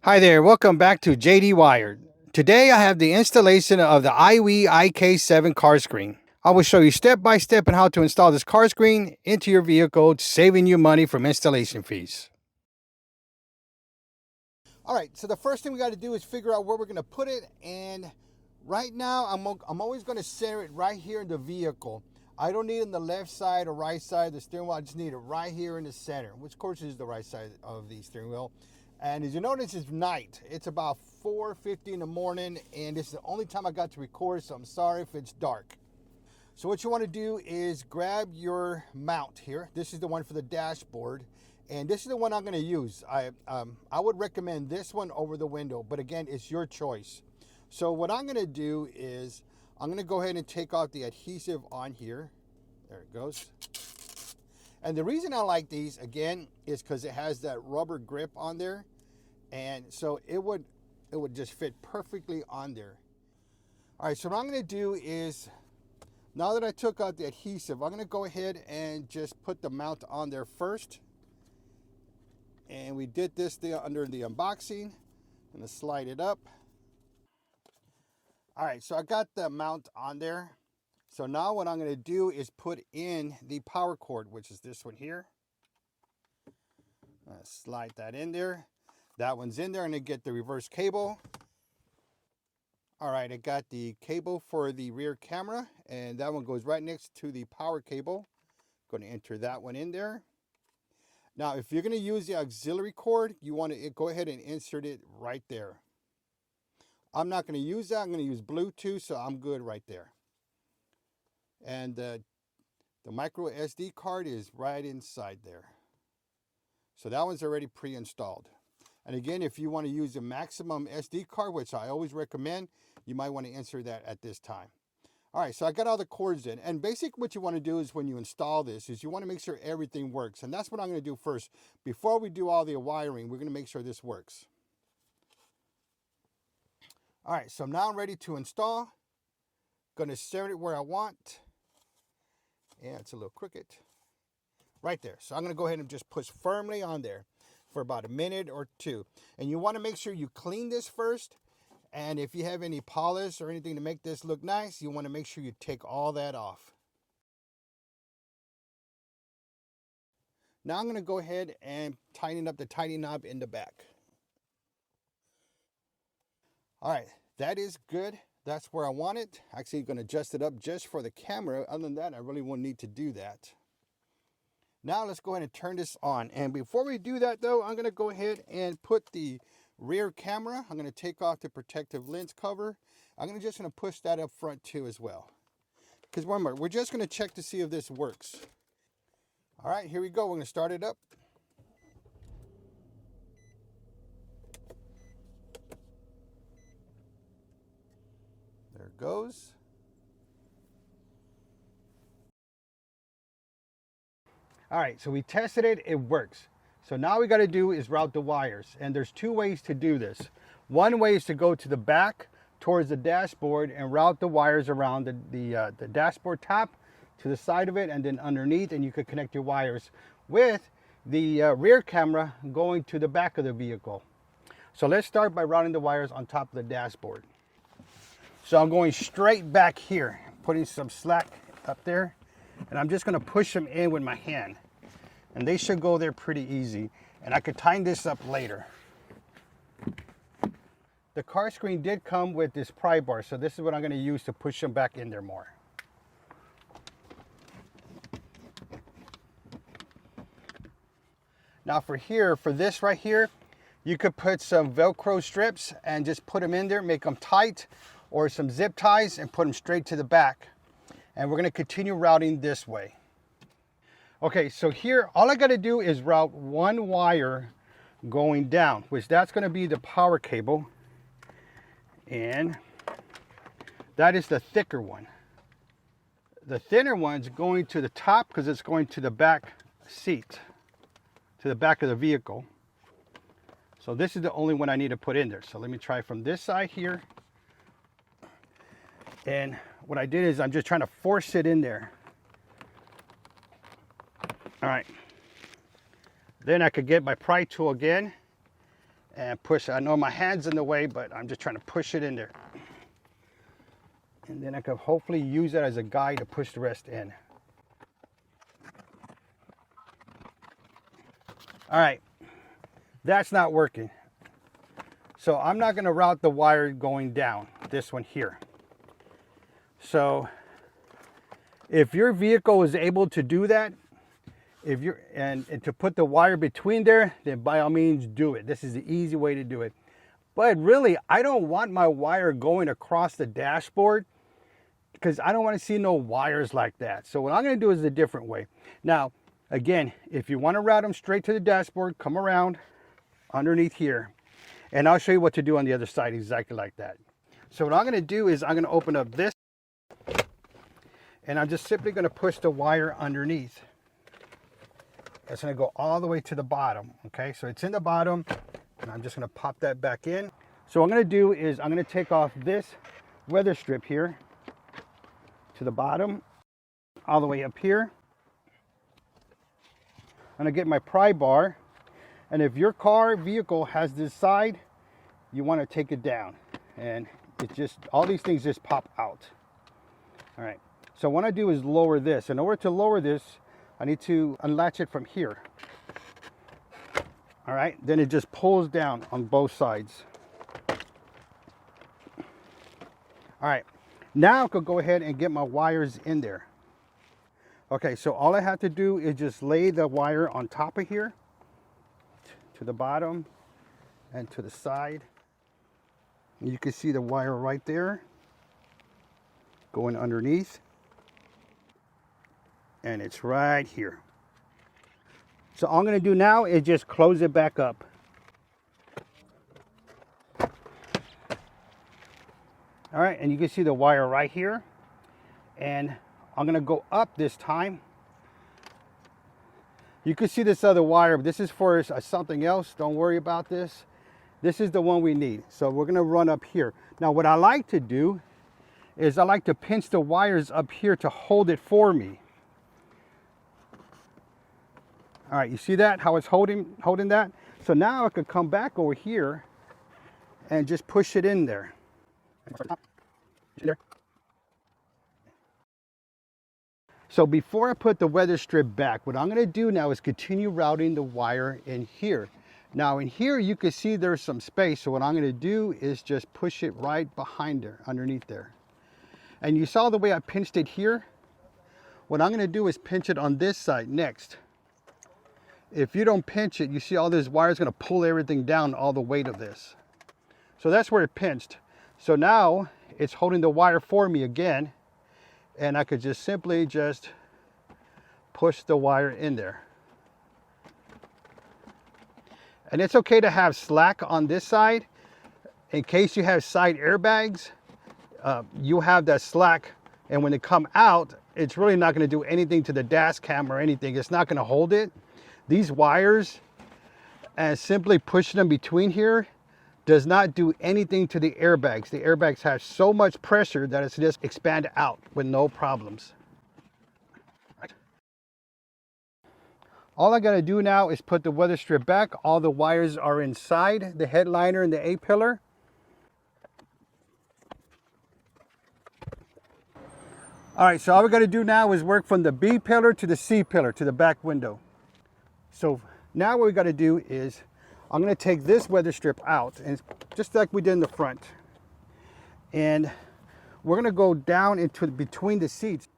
Hi there, welcome back to JD Wired. Today I have the installation of the IIWEY IK7 car screen. I will show you step by step on how to install this car screen into your vehicle, saving you money from installation fees. All right, so the first thing we got to do is figure out where we're going to put it, and right now I'm always going to center it right here in the vehicle. I don't need it on the left side or right side of the steering wheel. I just need it right here in the center, which of course is the right side of the steering wheel. And as you notice, it's night. It's about 4:50 in the morning, and this is the only time I got to record, so I'm sorry if it's dark. So what you want to do is grab your mount here. This is the one for the dashboard, and this is the one I'm going to use. I would recommend this one over the window, but again, it's your choice. So what I'm going to do is I'm going to go ahead and take off the adhesive on here. There it goes. And the reason I like these, again, is because it has that rubber grip on there. And so it would just fit perfectly on there. All right, so what I'm going to do is, now that I took out the adhesive, I'm going to go ahead and just put the mount on there first. And we did this thing under the unboxing. I'm going to slide it up. All right, so I got the mount on there. So now what I'm going to do is put in the power cord, which is this one here. Slide that in there. That one's in there, and I get the reverse cable. All right, I got the cable for the rear camera, and that one goes right next to the power cable. Going to enter that one in there. Now, if you're going to use the auxiliary cord, you want to go ahead and insert it right there. I'm not going to use that. I'm going to use Bluetooth, so I'm good right there. And the micro SD card is right inside there. So that one's already pre-installed. And again, if you want to use the maximum SD card, which I always recommend, you might want to insert that at this time. All right, so I got all the cords in. And basically what you want to do is when you install this is you want to make sure everything works. And that's what I'm going to do first. Before we do all the wiring, we're going to make sure this works. All right, so now I'm ready to install. Going to center it where I want. Yeah, it's a little crooked. Right there. So I'm going to go ahead and just push firmly on there for about a minute or two. And you want to make sure you clean this first. And if you have any polish or anything to make this look nice, you want to make sure you take all that off. Now I'm going to go ahead and tighten up the tightening knob in the back. All right, that is good. That's where I want it. Actually, going to adjust it up just for the camera. Other than that, I really won't need to do that. Now let's go ahead and turn this on. And before we do that though, I'm going to go ahead and put the rear camera. I'm going to take off the protective lens cover. I'm just going to push that up front too as well. Because remember, we're just going to check to see if this works. All right, here we go. We're going to start it up. There it goes. All right, so we tested it, it works. So now we got to do is route the wires, and there's two ways to do this. One way is to go to the back towards the dashboard and route the wires around the dashboard top to the side of it and then underneath, and you could connect your wires with the rear camera going to the back of the vehicle. So let's start by routing the wires on top of the dashboard. So I'm going straight back here, putting some slack up there. And I'm just going to push them in with my hand. And they should go there pretty easy. And I could tighten this up later. The car screen did come with this pry bar, so this is what I'm going to use to push them back in there more. Now for this right here, you could put some Velcro strips and just put them in there, make them tight, or some zip ties and put them straight to the back. And we're going to continue routing this way. Okay, so here, all I got to do is route one wire going down, which that's going to be the power cable. And that is the thicker one. The thinner one's going to the top because it's going to the back seat, to the back of the vehicle. So this is the only one I need to put in there. So let me try from this side here. And what I did is I'm just trying to force it in there. All right. Then I could get my pry tool again and push it. I know my hand's in the way, but I'm just trying to push it in there. And then I can hopefully use that as a guide to push the rest in. All right, that's not working. So I'm not gonna route the wire going down, this one here. So if your vehicle is able to do that, if you're and to put the wire between there, then by all means do it. This is the easy way to do it. But really, I don't want my wire going across the dashboard because I don't want to see no wires like that. So what I'm going to do is a different way. Now, again, if you want to route them straight to the dashboard, come around underneath here, and I'll show you what to do on the other side exactly like that. So what I'm going to do is I'm going to open up this, and I'm just simply going to push the wire underneath. It's going to go all the way to the bottom. Okay, so it's in the bottom, and I'm just going to pop that back in. So what I'm going to do is I'm going to take off this weather strip here to the bottom, all the way up here. I'm going to get my pry bar, and if your vehicle has this side, you want to take it down, and it just, all these things just pop out. All right, so what I do is lower this. In order to lower this, I need to unlatch it from here. All right, then it just pulls down on both sides. All right, now I could go ahead and get my wires in there. Okay, so all I have to do is just lay the wire on top of here, to the bottom and to the side. You can see the wire right there going underneath, and it's right here. So all I'm going to do now is just close it back up. All right, and you can see the wire right here, and I'm going to go up this time. You can see this other wire, but this is for something else. Don't worry about this. This is the one we need. So we're going to run up here. Now what I like to do is I like to pinch the wires up here to hold it for me. All right, you see that, how it's holding that? So now I could come back over here and just push it in there. So before I put the weather strip back, what I'm going to do now is continue routing the wire in here. Now in here you can see there's some space, so what I'm going to do is just push it right behind there, underneath there. And you saw the way I pinched it here? What I'm going to do is pinch it on this side next. If you don't pinch it, you see all this wire is going to pull everything down, all the weight of this. So that's where it pinched. So now it's holding the wire for me again, and I could just simply just push the wire in there. And it's okay to have slack on this side. In case you have side airbags, you have that slack, and when they come out, it's really not going to do anything to the dash cam or anything. It's not going to hold it. These wires, and simply pushing them between here, does not do anything to the airbags. The airbags have so much pressure that it's just expand out with no problems. Right. All I got to do now is put the weather strip back. All the wires are inside the headliner and the A-pillar. All right, so all we got to do now is work from the B pillar to the C pillar to the back window. So now what we got to do is I'm going to take this weather strip out, and just like we did in the front, and we're going to go down into between the seats.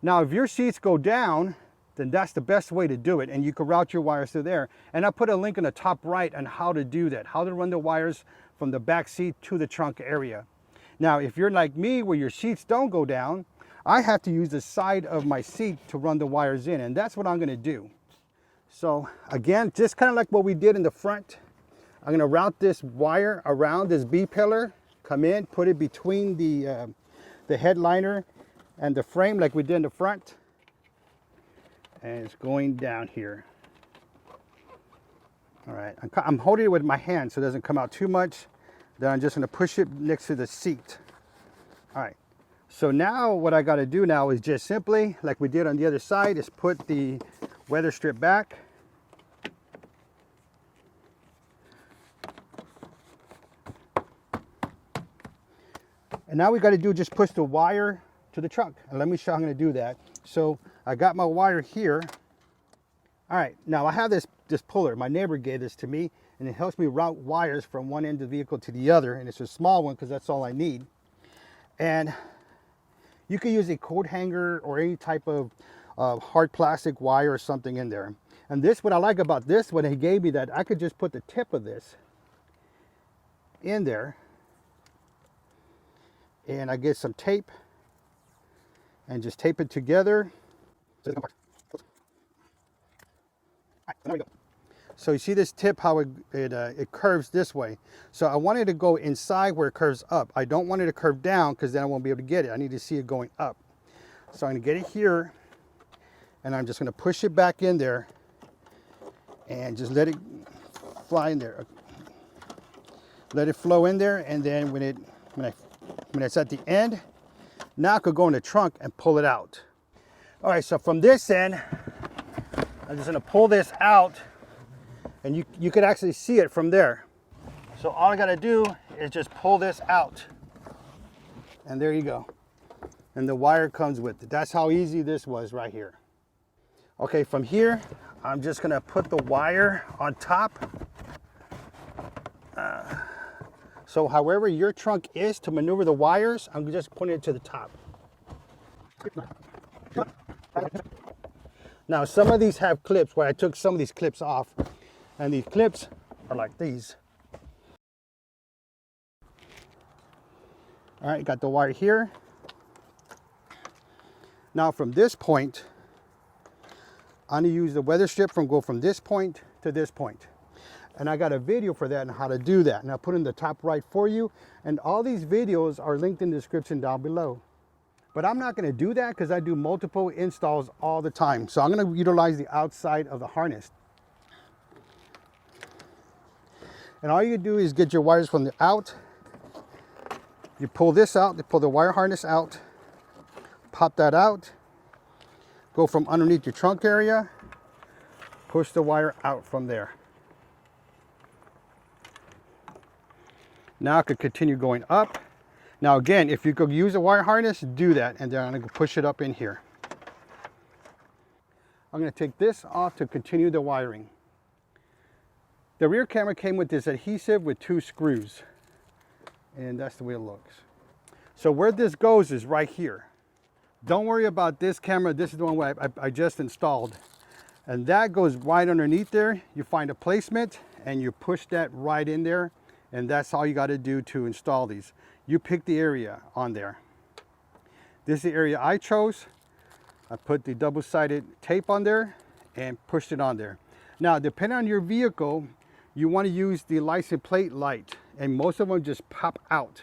Now if your seats go down, then that's the best way to do it, and you can route your wires through there. And I'll put a link in the top right on how to do that, how to run the wires from the back seat to the trunk area. Now if you're like me where your seats don't go down, I have to use the side of my seat to run the wires in, and that's what I'm going to do. So again, just kind of like what we did in the front, I'm going to route this wire around this B pillar, come in, put it between the headliner and the frame like we did in the front, and it's going down here. All right, I'm holding it with my hand so it doesn't come out too much. Then I'm just going to push it next to the seat. All right, so now what I got to do now is just simply, like we did on the other side, is put the weather strip back. And now we got to do just push the wire to the trunk. And let me show you how I'm going to do that. So I got my wire here. All right, now I have this puller. My neighbor gave this to me, and it helps me route wires from one end of the vehicle to the other. And it's a small one because that's all I need. And you can use a coat hanger or any type of hard plastic wire or something in there. And this, what I like about this, when he gave me that, I could just put the tip of this in there. And I get some tape and just tape it together. So you see this tip, how it curves this way. So I want it to go inside where it curves up. I don't want it to curve down because then I won't be able to get it. I need to see it going up. So I'm going to get it here, and I'm just going to push it back in there and just let it fly in there. Let it flow in there, and then when it's at the end, now I could go in the trunk and pull it out. All right, so from this end, I'm just going to pull this out. And you could actually see it from there. So all I got to do is just pull this out. And there you go. And the wire comes with it. That's how easy this was right here. Okay, from here, I'm just going to put the wire on top. So however your trunk is to maneuver the wires, I'm just putting it to the top. Now, some of these have clips where I took some of these clips off. And these clips are like these. All right, got the wire here. Now from this point, I'm gonna use the weather strip go from this point to this point. And I got a video for that and how to do that. And I'll put in the top right for you. And all these videos are linked in the description down below. But I'm not gonna do that because I do multiple installs all the time. So I'm gonna utilize the outside of the harness. And all you do is get your wires from the out. You pull this out, you pull the wire harness out, pop that out, go from underneath your trunk area, push the wire out from there. Now I could continue going up. Now again, if you could use a wire harness, do that, and then I'm gonna push it up in here. I'm gonna take this off to continue the wiring. The rear camera came with this adhesive with 2 screws, and that's the way it looks. So where this goes is right here. Don't worry about this camera. This is the one I just installed. And that goes right underneath there. You find a placement and you push that right in there, and that's all you got to do to install these. You pick the area on there. This is the area I chose. I put the double-sided tape on there and pushed it on there. Now, depending on your vehicle, you want to use the license plate light, and most of them just pop out.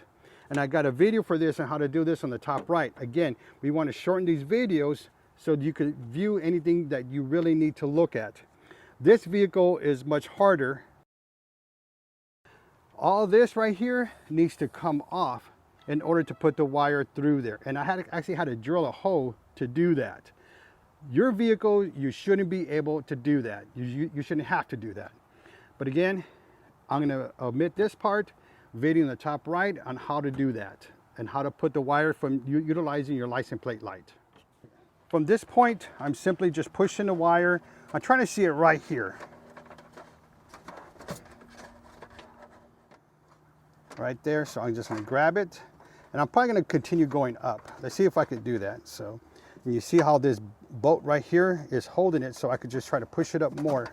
And I got a video for this on how to do this on the top right. Again, we want to shorten these videos so you can view anything that you really need to look at. This vehicle is much harder. All this right here needs to come off in order to put the wire through there. And I actually had to drill a hole to do that. Your vehicle, you shouldn't be able to do that. You shouldn't have to do that. But again, I'm going to omit this part, video in the top right on how to do that and how to put the wire from utilizing your license plate light. From this point, I'm simply just pushing the wire. I'm trying to see it right here. Right there, so I'm just going to grab it. And I'm probably going to continue going up. Let's see if I can do that. So, and you see how this bolt right here is holding it, so I could just try to push it up more.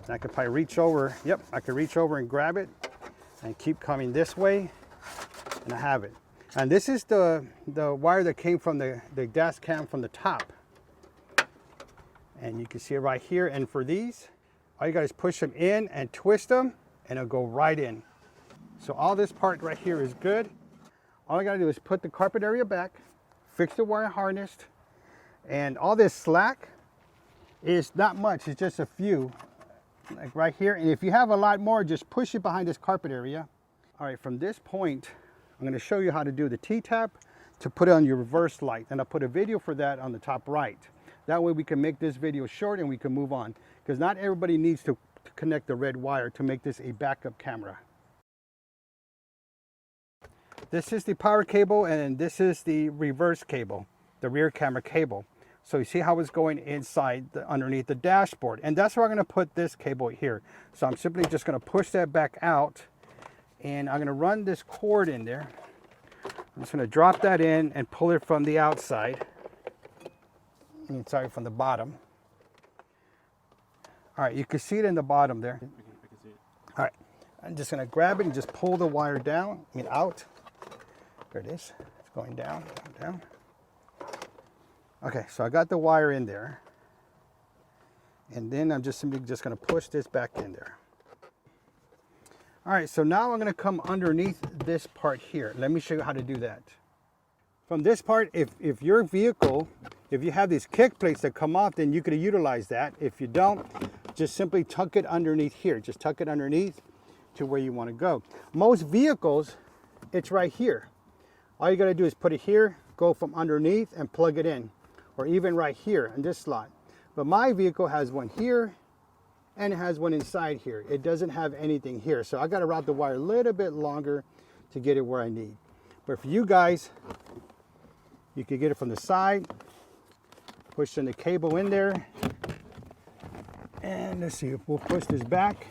And I could probably reach over, yep, I could reach over and grab it and keep coming this way, and I have it. And this is the wire that came from the dash cam from the top. And you can see it right here. And for these, all you got is push them in and twist them, and it'll go right in. So all this part right here is good. All I gotta do is put the carpet area back, fix the wire harness, and all this slack is not much, it's just a few. Like right here, and if you have a lot more, just push it behind this carpet area. All right, from this point, I'm going to show you how to do the T-tap to put on your reverse light, and I'll put a video for that on the top right. That way we can make this video short and we can move on, because not everybody needs to connect the red wire to make this a backup camera. This is the power cable, and this is the reverse cable, the rear camera cable. So you see how it's going inside underneath the dashboard, and that's where I'm going to put this cable here. So I'm simply just going to push that back out, and I'm going to run this cord in there. I'm just going to drop that in and pull it from the outside. Sorry, from the bottom. All right, you can see it in the bottom there. I can see it. All right, I'm just going to grab it and just pull the wire down, out. There it is. It's going down, down. Okay, so I got the wire in there. And then I'm just simply just going to push this back in there. All right, so now I'm going to come underneath this part here. Let me show you how to do that. From this part, if your vehicle, if you have these kick plates that come off, then you could utilize that. If you don't, just simply tuck it underneath here. Just tuck it underneath to where you want to go. Most vehicles, it's right here. All you got to do is put it here, go from underneath and plug it in. Or even right here in this slot. But my vehicle has one here and it has one inside here. It doesn't have anything here. So I got to route the wire a little bit longer to get it where I need. But for you guys, you can get it from the side, pushing the cable in there. And let's see, we'll push this back.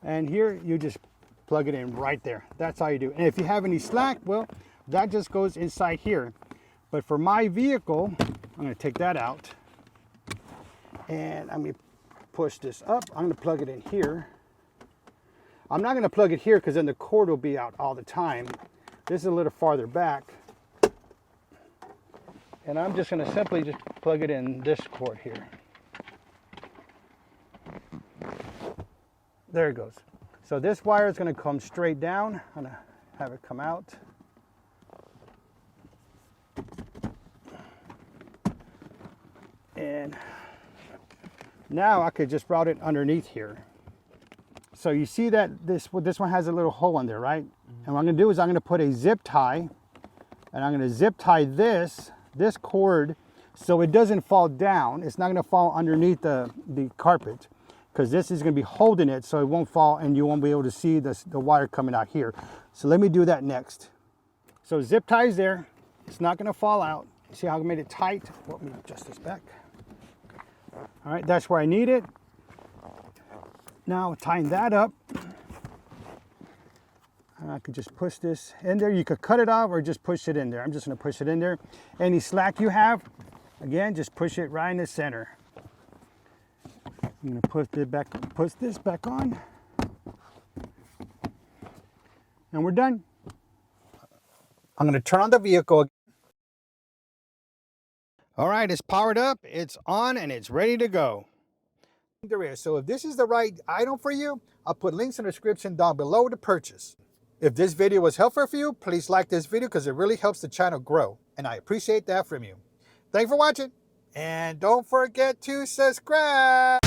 And here you just plug it in right there. That's how you do it. And if you have any slack, well, that just goes inside here. But for my vehicle, I'm going to take that out. And I'm going to push this up. I'm going to plug it in here. I'm not going to plug it here because then the cord will be out all the time. This is a little farther back. And I'm just going to simply just plug it in this cord here. There it goes. So this wire is going to come straight down. I'm going to have it come out. And now I could just route it underneath here. So you see that this one has a little hole in there, right? Mm-hmm. And what I'm going to do is I'm going to put a zip tie, and I'm going to zip tie this cord so it doesn't fall down. It's not going to fall underneath the carpet, because this is going to be holding it so it won't fall and you won't be able to see the wire coming out here. So let me do that next. So zip ties there. It's not going to fall out. See how I made it tight? Let me adjust this back. All right, that's where I need it. Now tying that up, and I could just push this in there. You could cut it off or just push it in there. I'm just going to push it in there. Any slack you have, again, just push it right in the center. I'm going to push this back on, and we're done. I'm going to turn on the vehicle. All right, it's powered up, it's on, and it's ready to go. So if this is the right item for you, I'll put links in the description down below to purchase. If this video was helpful for you, please like this video because it really helps the channel grow, and I appreciate that from you. Thanks for watching, and don't forget to subscribe.